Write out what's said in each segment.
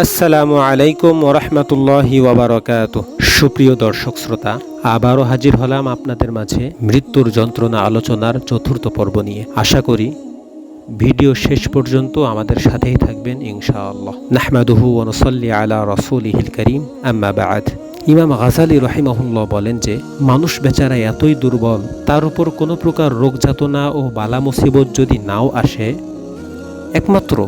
আসসালামু আলাইকুম ওরহমতুল্লাহি ওয়াবারাকাতুহু। সুপ্রিয় দর্শক শ্রোতা, আবারও হাজির হলাম আপনাদের মাঝে মৃত্যুর যন্ত্রণা আলোচনার চতুর্থ পর্ব নিয়ে। আশা করি ভিডিও শেষ পর্যন্ত আমাদের সাথেই থাকবেন ইনশাআল্লাহ। নাহমাদুহু ওয়া নুসাল্লি আলা রাসূলিহিল কারীম, আম্মা বা'দ। ইমাম গাযালী রাহিমাহুল্লাহ বলেন যে মানুষ বেচারা এতই দুর্বল, তার উপর কোনো প্রকার রোগ যাতনা ও বালা মুসিবত যদি নাও আসে, একমাত্র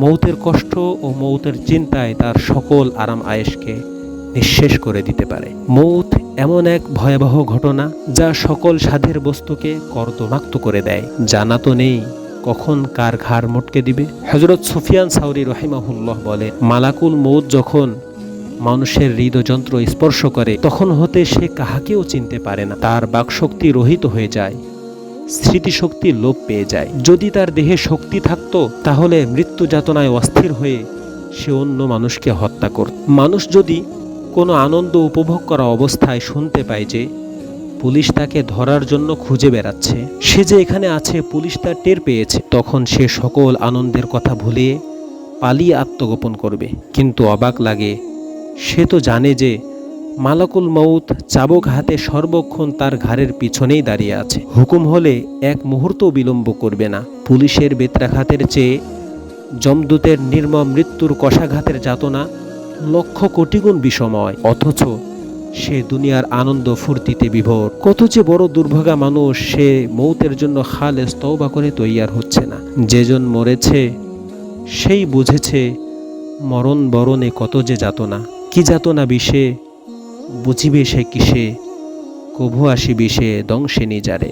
মৌতের কষ্ট ও মৌতের চিন্তায় তার সকল আরাম আয়েশকে নিঃশেষ করে দিতে পারে। মৌত এমন এক ভয়াবহ ঘটনা যা সকল সাধের বস্তুকে কর্দমাক্ত করে দেয়। জানা তো নেই কখন কার ঘাড় মটকে দিবে। হযরত সুফিয়ান সাউরি রাহিমাহুল্লাহ বলে, মালাকুল মৌত যখন মানুষের হৃদযন্ত্র স্পর্শ করে তখন হতে সে কাহাকেও চিনতে পারে না। তার বাকশক্তি রহিত হয়ে যায়, স্মৃতিশক্তি লোপ পেয়ে যায়। যদি তার দেহে শক্তি থাকতো তাহলে মৃত্যু যাতনায় অস্থির হয়ে সে অন্য মানুষকে হত্যা করত। মানুষ যদি কোনো আনন্দ উপভোগ করা অবস্থায় শুনতে পায় যে পুলিশ তাকে ধরার জন্য খুঁজে বেড়াচ্ছে, সে যে এখানে আছে পুলিশ তা টের পেয়েছে, তখন সে সকল আনন্দের কথা ভুলিয়ে পালিয়ে আত্মগোপন করবে। কিন্তু অবাক লাগে, সে তো জানে যে মালাকুল মৌত চাবুক হাতে সর্বক্ষণ তার ঘাড়ের পিছনেই দাঁড়িয়ে আছে। হুকুম হলে এক মুহূর্ত বিলম্ব করবে না। পুলিশের বেত্রাঘাতের চেয়ে যমদূতের নির্মম মৃত্যুর কষাঘাতের যাতনা লক্ষ কোটি গুণ বিষময়। অথচ সে দুনিয়ার আনন্দ ফুর্তিতে বিভোর। কত যে বড় দুর্ভাগা মানুষ, সে মৌতের জন্য খালেস তওবা করে তৈয়ার হচ্ছে না। যেজন মরেছে সেই বুঝেছে মরণ বরণে কত যে যাতনা। কি যাতনা বিষে বুঝিবে সে কিসে, কভু আসিবি সে দংশে নিজারে।